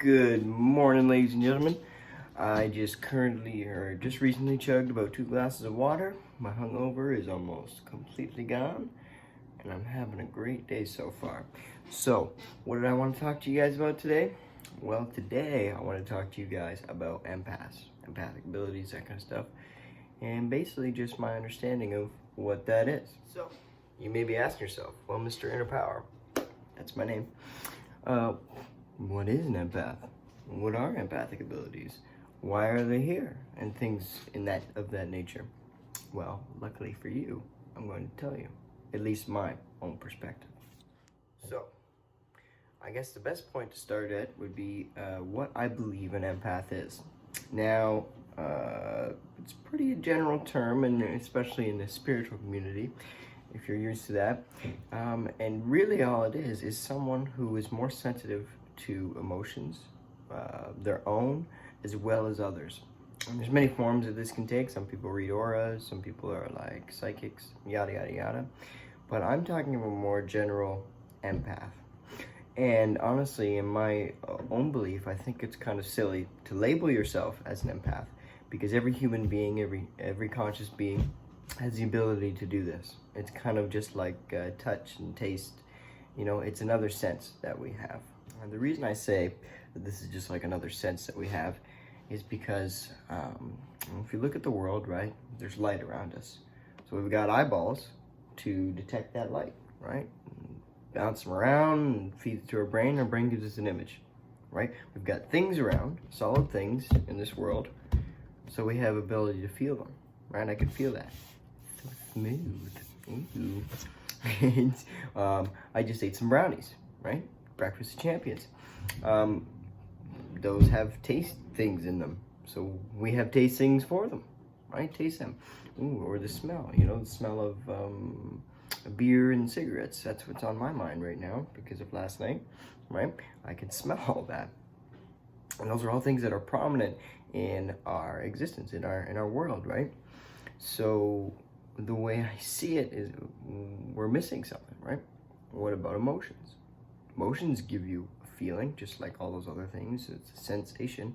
Good morning, ladies and gentlemen. I just recently chugged about 2 glasses of water. My hungover is almost completely gone, and I'm having a great day so far. So, what did I want to talk to you guys about today? Well, today I want to talk to you guys about empaths, empathic abilities, that kind of stuff, and basically just my understanding of what that is. So, you may be asking yourself, well, Mr. Inner Power, that's my name. What is an empath? What are empathic abilities? Why are they here? And things of that nature. Well, luckily for you, I'm going to tell you, at least my own perspective. So, I guess the best point to start at would be what I believe an empath is. Now, it's pretty a general term, and especially in the spiritual community, if you're used to that. And really all it is someone who is more sensitive to emotions, their own as well as others. And there's many forms that this can take. Some people read auras, some people are like psychics, yada yada yada. But I'm talking about a more general empath. And honestly, in my own belief, I think it's kind of silly to label yourself as an empath, because every human being, every conscious being has the ability to do this. It's kind of just like touch and taste. You know, it's another sense that we have. And the reason I say that this is just like another sense that we have is because if you look at the world, right, there's light around us. So we've got eyeballs to detect that light, right? Bounce them around and feed it to our brain gives us an image, right? We've got things around, solid things in this world, so we have ability to feel them, right? I can feel that. So smooth. Ooh. I just ate some brownies, right? Breakfast of champions. Those have taste things in them, so we have taste things for them, right? Taste them. Ooh, or the smell, the smell of beer and cigarettes. That's what's on my mind right now because of last night, right? I can smell all that. And those are all things that are prominent in our existence, in our world, right? So the way I see it is we're missing something, right? What about emotions? Emotions give you a feeling, just like all those other things. It's a sensation,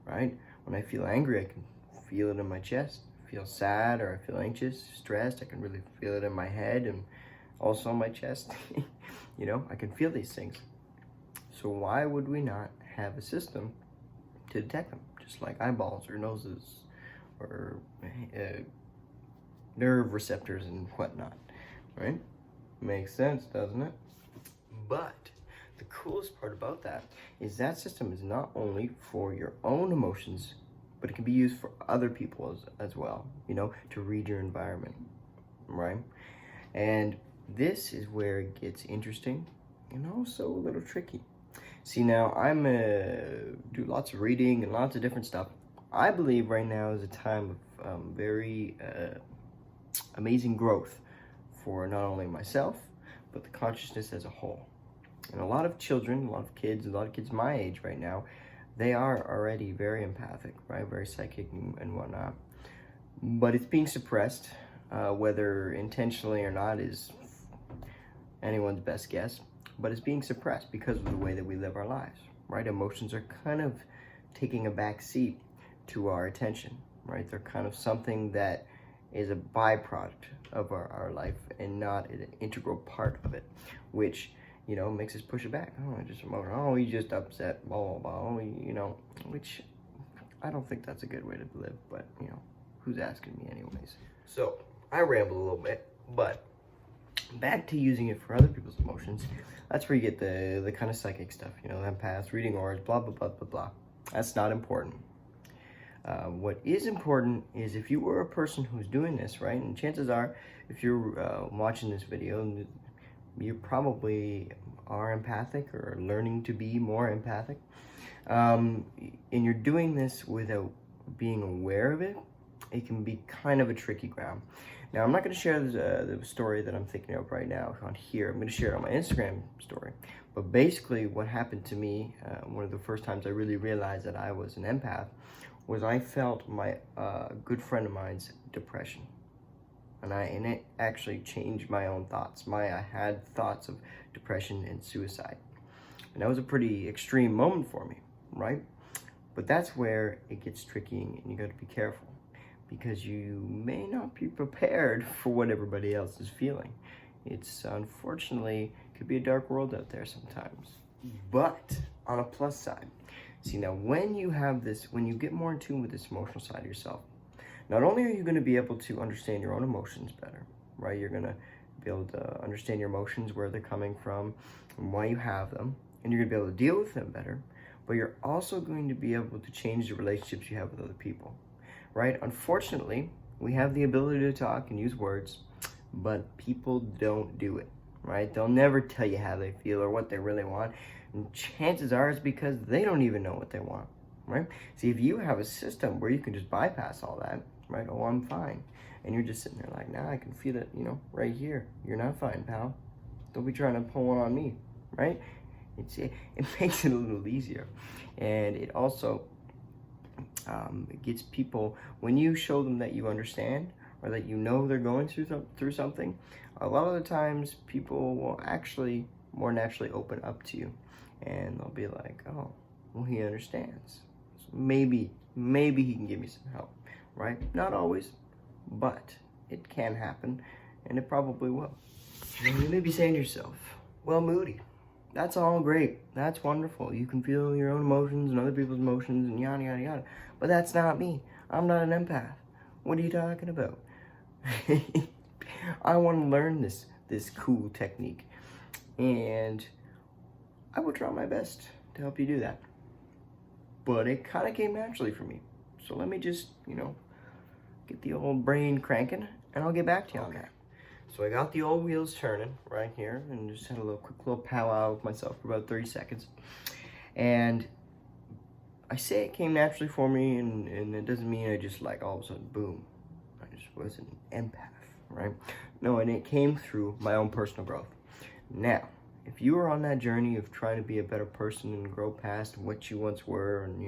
right? When I feel angry, I can feel it in my chest. I feel sad or I feel anxious, stressed, I can really feel it in my head and also in my chest. I can feel these things. So why would we not have a system to detect them? Just like eyeballs or noses or nerve receptors and whatnot, right? Makes sense, doesn't it? But the coolest part about that is that system is not only for your own emotions, but it can be used for other people as well, to read your environment, right? And this is where it gets interesting and also a little tricky. See, now do lots of reading and lots of different stuff. I believe right now is a time of very amazing growth for not only myself, but the consciousness as a whole. And a lot of children, a lot of kids my age right now, they are already very empathic, right? Very psychic and whatnot. But it's being suppressed, whether intentionally or not is anyone's best guess. But it's being suppressed because of the way that we live our lives, right? Emotions are kind of taking a back seat to our attention, right? They're kind of something that is a byproduct of our life and not an integral part of it, which makes us push it back. Oh, just emotional. Oh, he's just upset, blah, blah, blah, which I don't think that's a good way to live, but, who's asking me anyways? So, I ramble a little bit, but back to using it for other people's emotions, that's where you get the kind of psychic stuff, empaths, reading auras, blah, blah, blah, blah, blah. That's not important. What is important is if you were a person who's doing this, right, and chances are, if you're watching this video, you probably are empathic or learning to be more empathic, and you're doing this without being aware of it, it can be kind of a tricky ground. Now, I'm not going to share the story that I'm thinking of right now on here. I'm going to share it on my Instagram story. But basically, what happened to me, one of the first times I really realized that I was an empath, was I felt my good friend of mine's depression. And it actually changed my own thoughts. I had thoughts of depression and suicide. And that was a pretty extreme moment for me. right? But that's where it gets tricky, and you got to be careful, because you may not be prepared for what everybody else is feeling. It's unfortunately could be a dark world out there sometimes. But on a plus side, see, now when you have this, when you get more in tune with this emotional side of yourself, not only are you going to be able to understand your own emotions better, right? You're going to be able to understand your emotions, where they're coming from, and why you have them, and you're going to be able to deal with them better. But you're also going to be able to change the relationships you have with other people, right? Unfortunately, we have the ability to talk and use words, but people don't do it, right? They'll never tell you how they feel or what they really want. And chances are it's because they don't even know what they want, right? See, if you have a system where you can just bypass all that, right? Oh, I'm fine. And you're just sitting there like, nah, I can feel it, right here. You're not fine, pal. Don't be trying to pull one on me, right? It makes it a little easier. And it also it gets people, when you show them that you understand, or that they're going through something, a lot of the times people will actually more naturally open up to you, and they'll be like, oh, well, he understands. So maybe he can give me some help, right? Not always, but it can happen, and it probably will. And you may be saying to yourself, well, Moody, that's all great. That's wonderful. You can feel your own emotions and other people's emotions and yada, yada, yada. But that's not me. I'm not an empath. What are you talking about? I want to learn this cool technique, and I will try my best to help you do that. But it kind of came naturally for me. So let me just, get the old brain cranking, and I'll get back to you on that. So I got the old wheels turning right here, and just had a quick little powwow with myself for about 30 seconds. And I say it came naturally for me, and it doesn't mean I just all of a sudden, boom, I just was an empath, right? No, and it came through my own personal growth. Now, if you are on that journey of trying to be a better person and grow past what you once were, and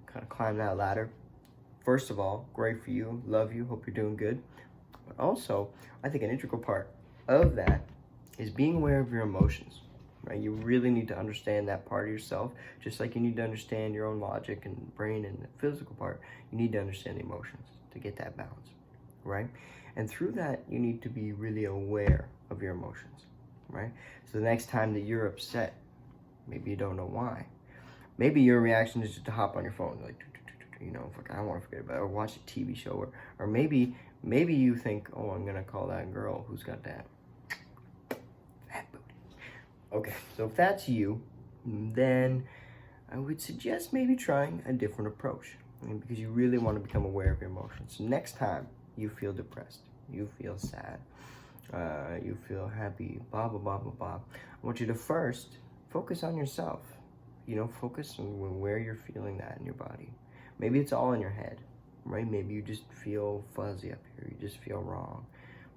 kind of climb that ladder, first of all, great for you, love you, hope you're doing good. But also, I think an integral part of that is being aware of your emotions, right? You really need to understand that part of yourself, just like you need to understand your own logic and brain and the physical part. You need to understand the emotions to get that balance, right? And through that, you need to be really aware of your emotions, right? So the next time that you're upset, maybe you don't know why. Maybe your reaction is just to hop on your phone, I don't want to forget about it, or watch a TV show, or maybe you think, oh, I'm gonna call that girl who's got that fat booty. Okay, so if that's you, then I would suggest maybe trying a different approach, because you really want to become aware of your emotions. So next time you feel depressed, you feel sad, you feel happy, blah, blah, blah, blah, blah, I want you to first focus on yourself. Focus on where you're feeling that in your body. Maybe it's all in your head, right? Maybe you just feel fuzzy up here. You just feel wrong.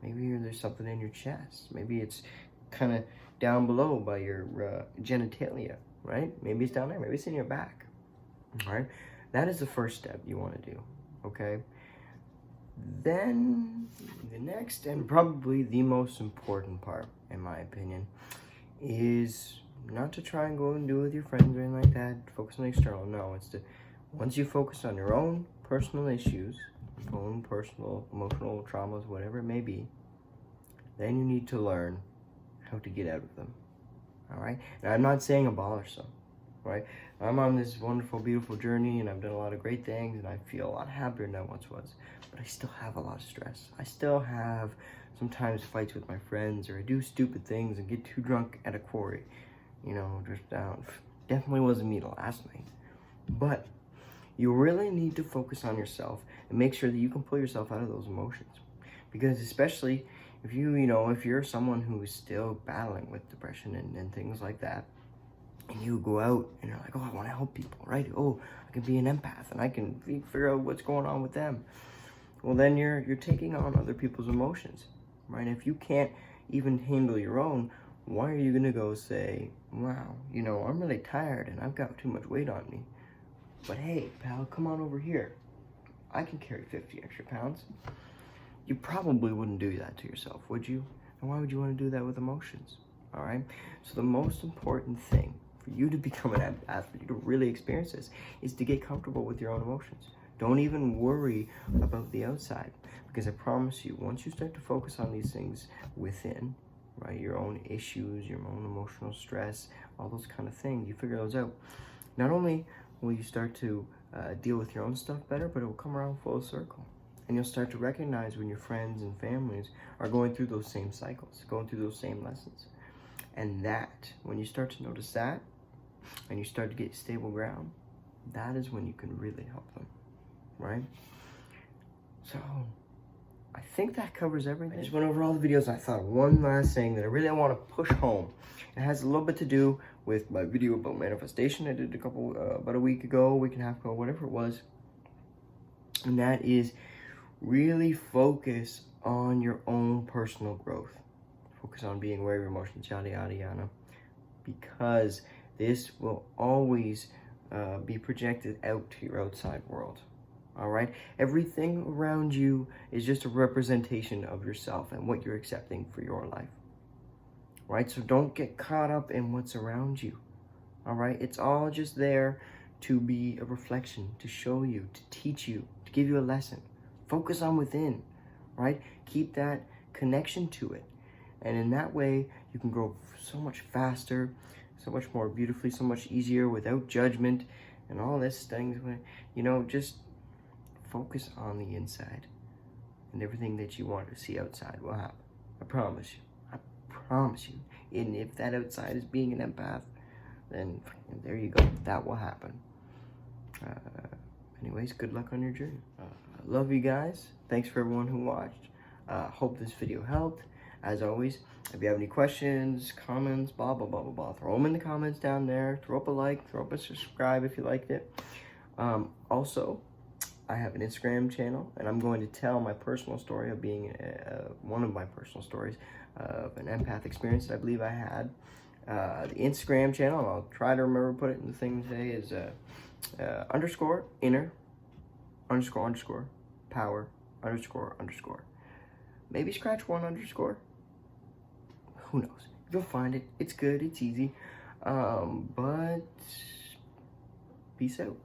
Maybe there's something in your chest. Maybe it's kind of down below by your genitalia, right? Maybe it's down there. Maybe it's in your back, all right? That is the first step you want to do, okay? Then the next, and probably the most important part, in my opinion, is not to try and go and do it with your friends or anything like that. Focus on the external. No, it's to, once you focus on your own personal issues, own personal emotional traumas, whatever it may be, then you need to learn how to get out of them. All right? And I'm not saying abolish them, right? I'm on this wonderful, beautiful journey, and I've done a lot of great things, and I feel a lot happier than I once was. But I still have a lot of stress. I still have sometimes fights with my friends, or I do stupid things and get too drunk at a quarry. Just down. Definitely wasn't me the last night. But you really need to focus on yourself and make sure that you can pull yourself out of those emotions. Because especially if if you're someone who is still battling with depression and things like that, and you go out and you're like, oh, I want to help people, right? Oh, I can be an empath and I can figure out what's going on with them. Well, then you're taking on other people's emotions, right? If you can't even handle your own, why are you going to go say, wow, I'm really tired and I've got too much weight on me. But hey, pal, come on over here. I can carry 50 extra pounds. You probably wouldn't do that to yourself, would you? And why would you want to do that with emotions? All right? So the most important thing for you to become an empath, for you to really experience this, is to get comfortable with your own emotions. Don't even worry about the outside, because I promise you, once you start to focus on these things within, right, your own issues, your own emotional stress, all those kind of things, you figure those out, not only will you start to deal with your own stuff better, but it will come around full circle. And you'll start to recognize when your friends and families are going through those same cycles, going through those same lessons. And that, when you start to notice that, and you start to get stable ground, that is when you can really help them, right? So, I think that covers everything. I just went over all the videos, and I thought of one last thing that I really want to push home. It has a little bit to do with my video about manifestation I did about a week ago, week and a half ago, whatever it was. And that is really focus on your own personal growth. Focus on being aware of your emotions, yada, yada, yada. Because this will always be projected out to your outside world. All right? Everything around you is just a representation of yourself and what you're accepting for your life. Right? So don't get caught up in what's around you. All right? It's all just there to be a reflection, to show you, to teach you, to give you a lesson. Focus on within, right? Keep that connection to it. And in that way, you can grow so much faster, so much more beautifully, so much easier, without judgment and all this things. You know, just focus on the inside, and everything that you want to see outside will happen. I promise you. I promise you. And if that outside is being an empath, then there you go. That will happen. Anyways, good luck on your journey. I love you guys. Thanks for everyone who watched. Hope this video helped. As always, if you have any questions, comments, blah, blah, blah, blah, blah, throw them in the comments down there. Throw up a like, throw up a subscribe if you liked it. Also, I have an Instagram channel, and I'm going to tell my personal story of being one of my personal stories of an empath experience that I believe I had. The Instagram channel, I'll try to remember to put it in the thing today, is underscore inner underscore underscore power underscore underscore. Maybe scratch one underscore. Who knows? You'll find it. It's good. It's easy. But peace out.